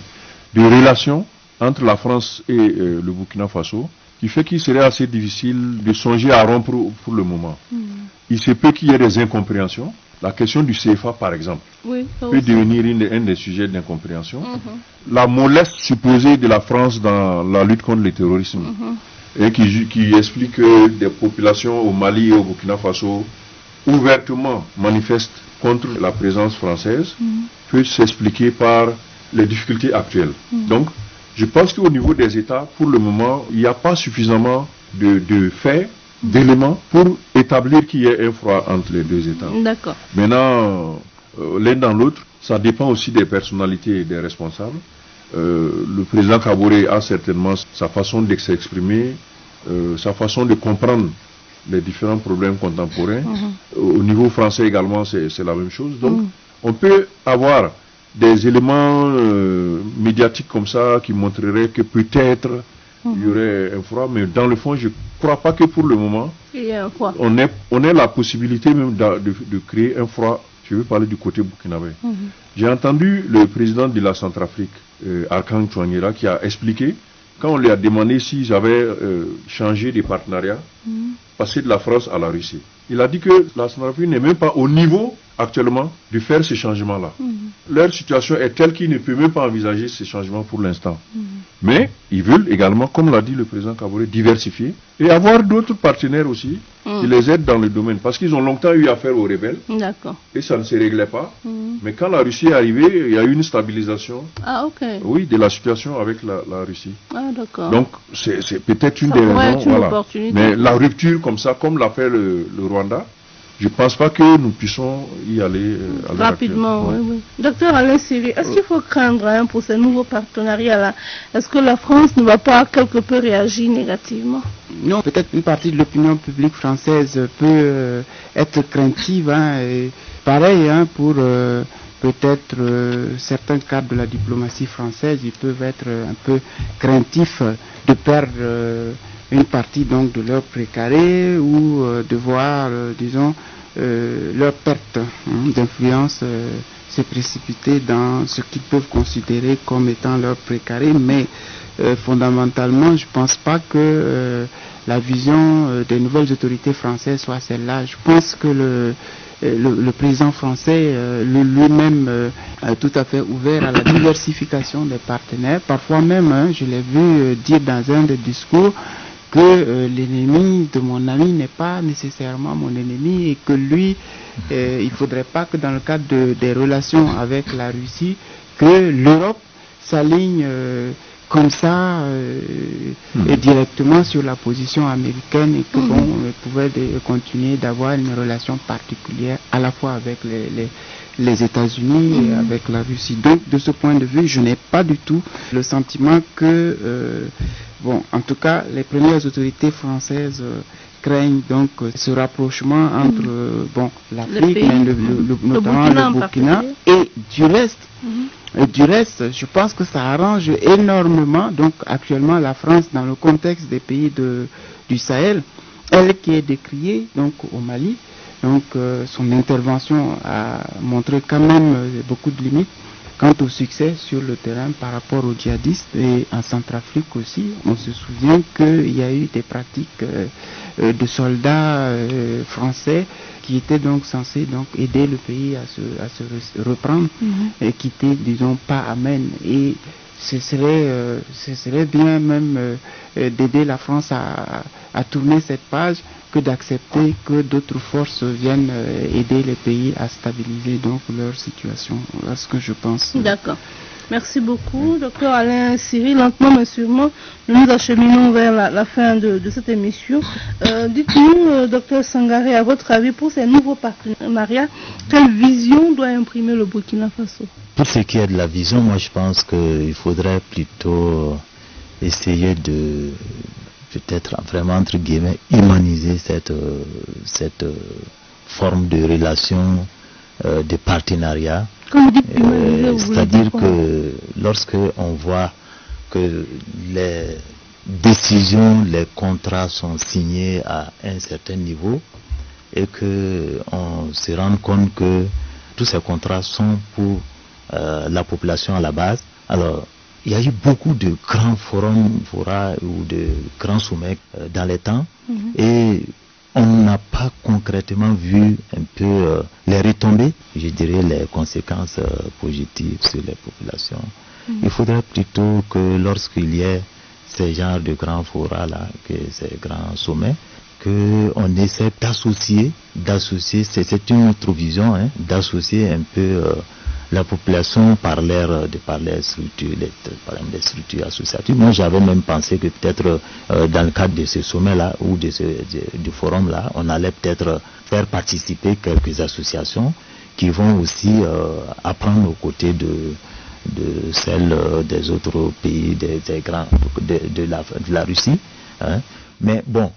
de relations entre la France et le Burkina Faso, qui fait qu'il serait assez difficile de songer à rompre pour le moment. Il se peut qu'il y ait des incompréhensions. La question du CFA, par exemple, peut devenir un des sujets d'incompréhension. La mollesse supposée de la France dans la lutte contre le terrorisme, et qui explique que des populations au Mali et au Burkina Faso ouvertement manifestent contre la présence française, peut s'expliquer par les difficultés actuelles. Donc, je pense qu'au niveau des États, pour le moment, il n'y a pas suffisamment de faits, d'éléments pour établir qu'il y ait un froid entre les deux États. D'accord. Maintenant, l'un dans l'autre, ça dépend aussi des personnalités et des responsables. Le président Kaboré a certainement sa façon de s'exprimer, sa façon de comprendre les différents problèmes contemporains. Au niveau français également, c'est la même chose. Donc, on peut avoir des éléments médiatiques comme ça qui montreraient que peut-être il y aurait un froid, mais dans le fond, je ne crois pas que pour le moment, il y a un froid. on ait la possibilité même de créer un froid Je veux parler du côté burkinabé. J'ai entendu le président de la Centrafrique, Arcang Touanguera, qui a expliqué, quand on lui a demandé s'ils avaient changé de partenariat, passer de la France à la Russie. Il a dit que la Centrafrique n'est même pas au niveau actuellement de faire ces changements-là. Leur situation est telle qu'ils ne peuvent même pas envisager ces changements pour l'instant. Mais ils veulent également, comme l'a dit le président Kaboré, diversifier et avoir d'autres partenaires aussi qui les aident dans le domaine. Parce qu'ils ont longtemps eu affaire aux rebelles et ça ne se réglait pas. Mais quand la Russie est arrivée, il y a eu une stabilisation oui, de la situation avec la Russie. Donc c'est peut-être une des raisons. Mais la rupture comme ça, comme l'a fait le Rwanda, je ne pense pas que nous puissions y aller rapidement. Oui. Docteur Alain Siri, est-ce qu'il faut craindre pour ces nouveaux partenariats-là? Est-ce que la France ne va pas quelque peu réagir négativement? Non, peut-être une partie de l'opinion publique française peut être craintive. Et pareil pour peut-être certains cadres de la diplomatie française, ils peuvent être un peu craintifs de perdre une partie donc de leur précaré ou de voir, disons, leur perte d'influence se précipiter dans ce qu'ils peuvent considérer comme étant leur précaré. Mais fondamentalement, je ne pense pas que la vision des nouvelles autorités françaises soit celle-là. Je pense que le président français lui-même tout à fait ouvert à la diversification des partenaires. Parfois même, je l'ai vu dire dans un des discours que l'ennemi de mon ami n'est pas nécessairement mon ennemi et que lui, il ne faudrait pas que dans le cadre des relations avec la Russie, que l'Europe s'aligne comme ça et directement sur la position américaine et que on pouvait continuer d'avoir une relation particulière à la fois avec les États-Unis et avec la Russie. Donc de ce point de vue, je n'ai pas du tout le sentiment que en tout cas, les premières autorités françaises craignent donc ce rapprochement entre l'Afrique, notamment le Burkina, et du reste. Du reste, je pense que ça arrange énormément. Donc actuellement, la France, dans le contexte des pays du Sahel, elle qui est décriée donc au Mali, donc son intervention a montré quand même beaucoup de limites. Quant au succès sur le terrain par rapport aux djihadistes et en Centrafrique aussi, on se souvient qu'il y a eu des pratiques de soldats français qui étaient donc censés aider le pays à se reprendre et qui étaient, disons, pas amènes. Et ce serait bien même d'aider la France à tourner cette page que d'accepter que d'autres forces viennent aider les pays à stabiliser donc leur situation. Voilà ce que je pense. D'accord. Merci beaucoup, docteur Alain Siri. Lentement mais sûrement, nous nous acheminons vers la fin de cette émission. Dites-nous, docteur Sangaré, à votre avis, pour ces nouveaux partenariats, quelle vision doit imprimer le Burkina Faso? Pour ce qui est de la vision, moi je pense qu'il faudrait plutôt essayer de peut-être vraiment entre guillemets humaniser cette forme de relation de partenariat. C'est-à-dire que lorsque on voit que les décisions, les contrats sont signés à un certain niveau et que on se rend compte que tous ces contrats sont pour la population à la base. Alors il y a eu beaucoup de grands forums ou de grands sommets dans les temps et on n'a pas concrètement vu un peu les retombées, je dirais les conséquences positives sur les populations. Il faudrait plutôt que lorsqu'il y ait ces genres de grands forats là, que ces grands sommets, qu'on essaie d'associer, c'est une autre vision, d'associer un peu la population par les structures, les structures associatives. Moi, j'avais même pensé que peut-être dans le cadre de ce sommet-là ou du forum-là, on allait peut-être faire participer quelques associations qui vont aussi apprendre aux côtés de celles des autres pays, de la Russie. Mais bon,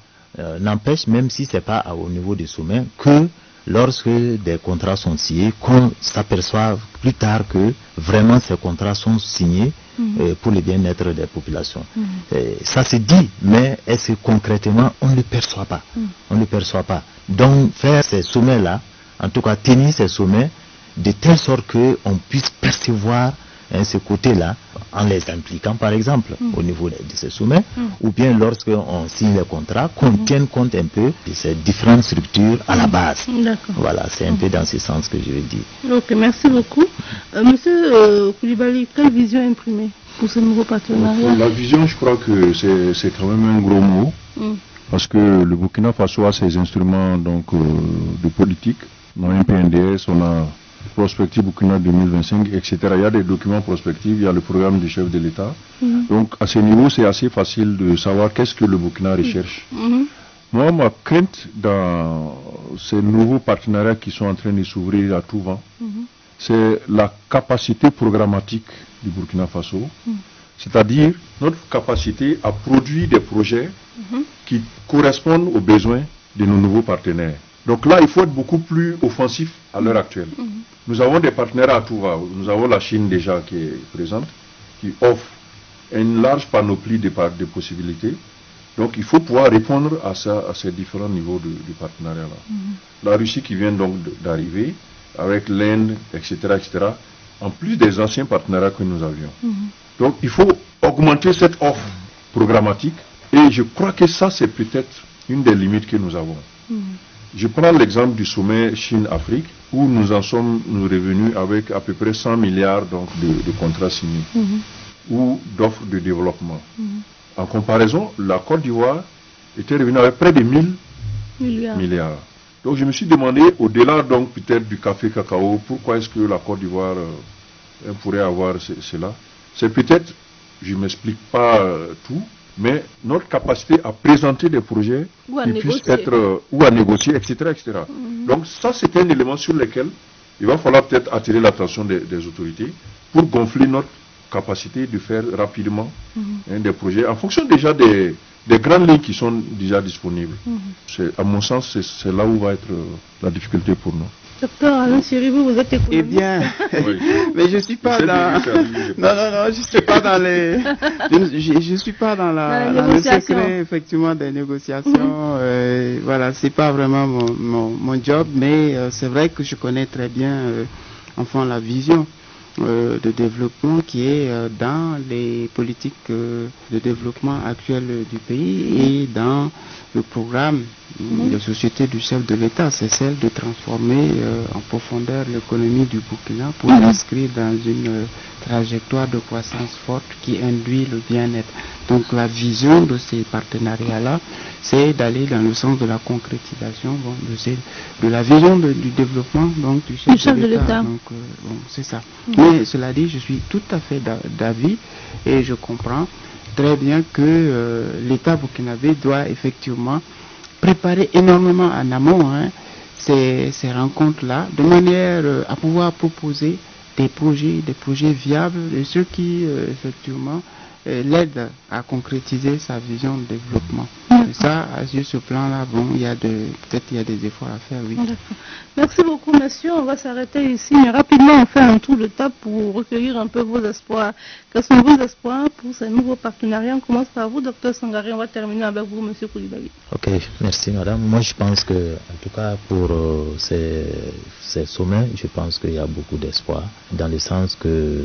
n'empêche, même si c'est pas au niveau du sommet, que lorsque des contrats sont signés, qu'on s'aperçoive plus tard que vraiment ces contrats sont signés pour le bien-être des populations. Ça se dit, mais est-ce que concrètement on ne le perçoit pas? On ne le perçoit pas. Donc faire ces sommets-là en tout cas tenir ces sommets de telle sorte qu'on puisse percevoir ce côté-là en les impliquant par exemple au niveau de ces sommets ou bien lorsqu'on signe les contrats, qu'on tienne compte un peu de ces différentes structures à la base. Voilà, c'est un peu dans ce sens que je veux dire. Ok, merci beaucoup. Monsieur Koulibaly, quelle vision imprimée pour ce nouveau partenariat? La vision, je crois que c'est quand même un gros mot, parce que le Burkina Faso a ses instruments donc, de politique. On a un PNDS, on a Prospective Burkina 2025, etc. Il y a des documents prospectifs, il y a le programme du chef de l'État. Donc à ce niveau, c'est assez facile de savoir qu'est-ce que le Burkina recherche. Moi, ma crainte dans ces nouveaux partenariats qui sont en train de s'ouvrir à tout vent, c'est la capacité programmatique du Burkina Faso, c'est-à-dire notre capacité à produire des projets qui correspondent aux besoins de nos nouveaux partenaires. Donc là, il faut être beaucoup plus offensif à l'heure actuelle. Nous avons des partenaires à tout va. Nous avons la Chine déjà qui est présente, qui offre une large panoplie de possibilités. Donc il faut pouvoir répondre à ces différents niveaux de partenariat-là. La Russie qui vient donc d'arriver, avec l'Inde, etc., etc., en plus des anciens partenariats que nous avions. Donc il faut augmenter cette offre programmatique, et je crois que ça c'est peut-être une des limites que nous avons. Je prends l'exemple du sommet Chine-Afrique, où nous en sommes revenus avec à peu près 100 milliards donc, de contrats signés, ou d'offres de développement. En comparaison, la Côte d'Ivoire était revenue avec près de 1000 milliards. Donc je me suis demandé, au-delà donc peut-être du café-cacao, pourquoi est-ce que la Côte d'Ivoire pourrait avoir cela? C'est peut-être, je ne m'explique pas tout, mais notre capacité à présenter des projets qui puissent être, ou à négocier, etc. etc. Donc ça, c'est un élément sur lequel il va falloir peut-être attirer l'attention des autorités pour gonfler notre capacité de faire rapidement des projets en fonction déjà des grandes lignes qui sont déjà disponibles. À mon sens, c'est là où va être la difficulté pour nous. Docteur Alain Siri, vous êtes économiste. Eh bien, mais je suis pas dans... Non, je suis pas dans les... Je suis pas dans le secret, effectivement, des négociations. Voilà, c'est pas vraiment mon job, mais c'est vrai que je connais très bien, enfin, la vision de développement qui est dans les politiques de développement actuelles du pays et dans le programme de société du chef de l'État, c'est celle de transformer en profondeur l'économie du Burkina pour l'inscrire dans une trajectoire de croissance forte qui induit le bien-être. Donc la vision de ces partenariats-là, c'est d'aller dans le sens de la concrétisation de la vision du développement donc, du chef de l'État. Donc c'est ça. Mais cela dit, je suis tout à fait d'avis et je comprends très bien que l'État burkinabé doit effectivement préparer énormément en amont ces rencontres-là, de manière à pouvoir proposer des projets viables, de ceux qui effectivement l'aident à concrétiser sa vision de développement. Et ça, sur ce plan-là, bon, peut-être il y a des efforts à faire, oui. Merci beaucoup, monsieur. On va s'arrêter ici, mais rapidement, on fait un tour de table pour recueillir un peu vos espoirs. Quels sont vos espoirs pour ces nouveaux partenariats? On commence par vous, docteur Sangaré. On va terminer avec vous, monsieur Koulibaly. Ok, merci, madame. Moi, je pense que, en tout cas, pour ces sommets, je pense qu'il y a beaucoup d'espoir, dans le sens que,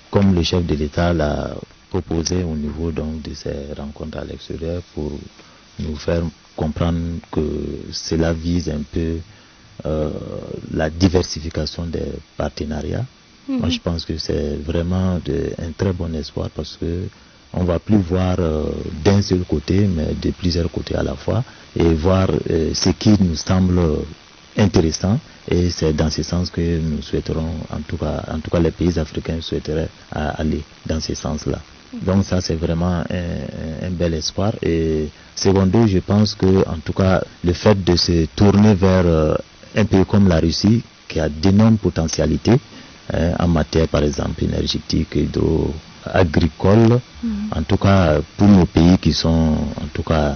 comme le chef de l'État l'a proposé au niveau donc de ces rencontres à l'extérieur pour nous faire comprendre que cela vise un peu la diversification des partenariats. Moi je pense que c'est vraiment un très bon espoir parce que on va plus voir d'un seul côté mais de plusieurs côtés à la fois et voir ce qui nous semble intéressant et c'est dans ce sens que nous souhaiterons en tout cas les pays africains souhaiteraient aller dans ce sens-là. Donc ça c'est vraiment un bel espoir et secondo je pense que en tout cas le fait de se tourner vers un pays comme la Russie qui a d'énormes potentialités en matière par exemple énergétique, hydro-agricole, en tout cas pour nos pays qui sont en tout cas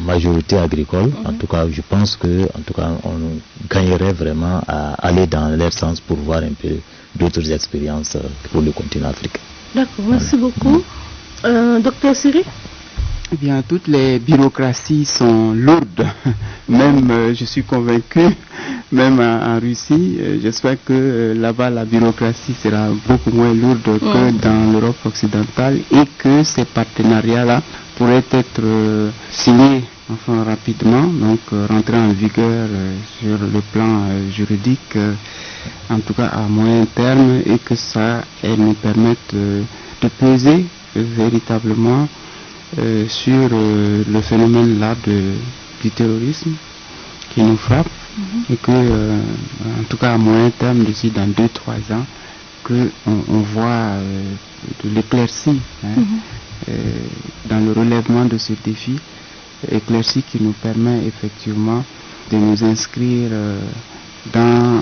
majorité agricole, en tout cas je pense que en tout cas on gagnerait vraiment à aller dans leur sens pour voir un peu d'autres expériences pour le continent africain. D'accord, merci beaucoup. Docteur Siri? Eh bien, toutes les bureaucraties sont lourdes. Même, je suis convaincu, même en Russie. J'espère que là-bas la bureaucratie sera beaucoup moins lourde que dans l'Europe occidentale et que ces partenariats-là pourraient être signés rapidement, donc rentrer en vigueur sur le plan juridique, en tout cas à moyen terme, et que ça nous permette de peser véritablement sur le phénomène-là du terrorisme qui nous frappe, et que, en tout cas à moyen terme, d'ici dans 2-3 ans, qu'on voit de l'éclaircie dans le relèvement de ce défi, éclaircie qui nous permet effectivement de nous inscrire dans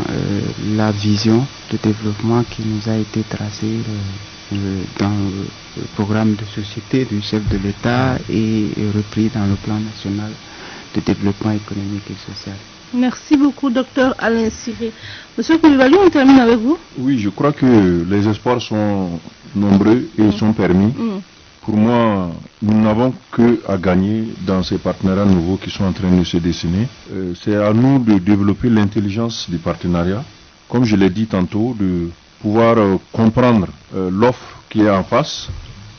la vision de développement qui nous a été tracée dans le programme de société du chef de l'État et repris dans le plan national de développement économique et social. Merci beaucoup, docteur Alain Siré. Monsieur Koulibaly, on termine avec vous. Oui, je crois que les espoirs sont nombreux et sont permis. Pour moi, nous n'avons que à gagner dans ces partenariats nouveaux qui sont en train de se dessiner. C'est à nous de développer l'intelligence du partenariat, comme je l'ai dit tantôt, de pouvoir comprendre l'offre qui est en face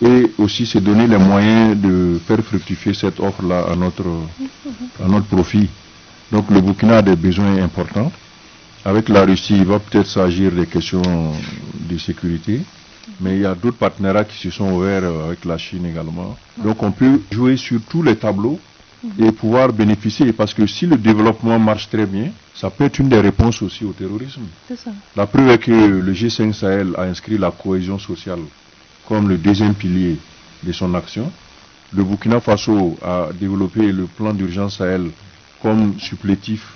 et aussi se donner les moyens de faire fructifier cette offre-là à notre profit. Donc le Burkina a des besoins importants. Avec la Russie, il va peut-être s'agir des questions de sécurité. Mais il y a d'autres partenariats qui se sont ouverts avec la Chine également. Donc on peut jouer sur tous les tableaux et pouvoir bénéficier. Parce que si le développement marche très bien, ça peut être une des réponses aussi au terrorisme. C'est ça. La preuve est que le G5 Sahel a inscrit la cohésion sociale comme le deuxième pilier de son action. Le Burkina Faso a développé le plan d'urgence Sahel comme supplétif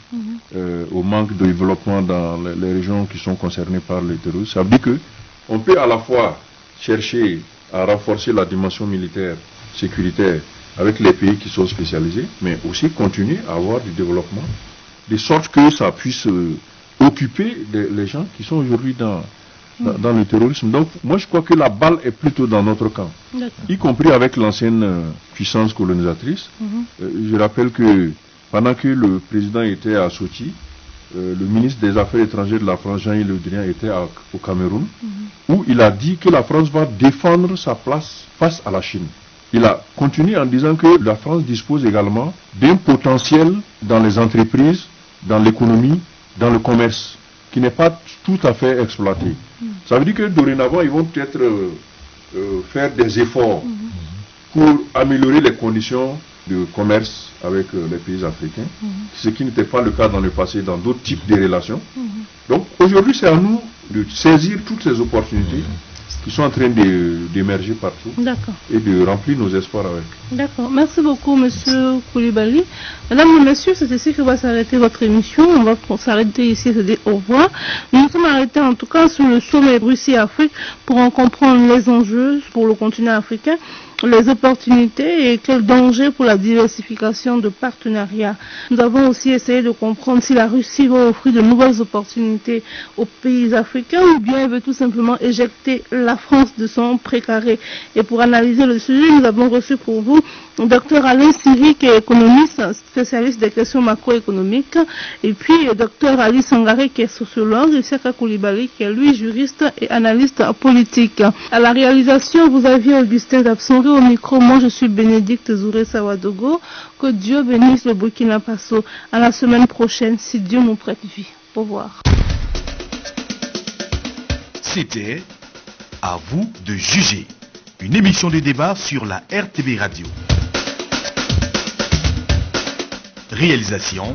au manque de développement dans les régions qui sont concernées par le terrorisme. Ça veut dire que on peut à la fois chercher à renforcer la dimension militaire, sécuritaire avec les pays qui sont spécialisés, mais aussi continuer à avoir du développement, de sorte que ça puisse occuper les gens qui sont aujourd'hui dans le terrorisme. Donc moi je crois que la balle est plutôt dans notre camp, y compris avec l'ancienne puissance colonisatrice. Je rappelle que pendant que le président était à Sochi, le ministre des Affaires étrangères de la France, Jean-Yves Le Drian, était au Cameroun, où il a dit que la France va défendre sa place face à la Chine. Il a continué en disant que la France dispose également d'un potentiel dans les entreprises, dans l'économie, dans le commerce, qui n'est pas tout à fait exploité. Ça veut dire que dorénavant, ils vont peut-être faire des efforts pour améliorer les conditions de commerce avec les pays africains, ce qui n'était pas le cas dans le passé dans d'autres types de relations. Donc aujourd'hui c'est à nous de saisir toutes ces opportunités qui sont en train d'émerger partout et de remplir nos espoirs avec. D'accord, merci beaucoup monsieur Koulibaly. Mesdames et messieurs, c'est ici que va s'arrêter votre émission. On va s'arrêter ici et se dire au revoir. Nous nous sommes arrêtés en tout cas sur le sommet Russie-Afrique pour en comprendre les enjeux pour le continent africain, les opportunités et quels dangers pour la diversification de partenariats. Nous avons aussi essayé de comprendre si la Russie va offrir de nouvelles opportunités aux pays africains ou bien elle veut tout simplement éjecter la France de son précaré. Et pour analyser le sujet, nous avons reçu pour vous Dr Alain Siré, qui est économiste, spécialiste des questions macroéconomiques, et puis Dr Ali Sangaré, qui est sociologue, et Saka Koulibaly, qui est lui juriste et analyste politique. À la réalisation, vous aviez Augustin Dabsonré au micro. Moi, je suis Bénédicte Zouré Sawadogo. Que Dieu bénisse le Burkina Faso. À la semaine prochaine, si Dieu nous prête vie. Au revoir. C'était À vous de juger, une émission de débat sur la RTB Radio. Réalisation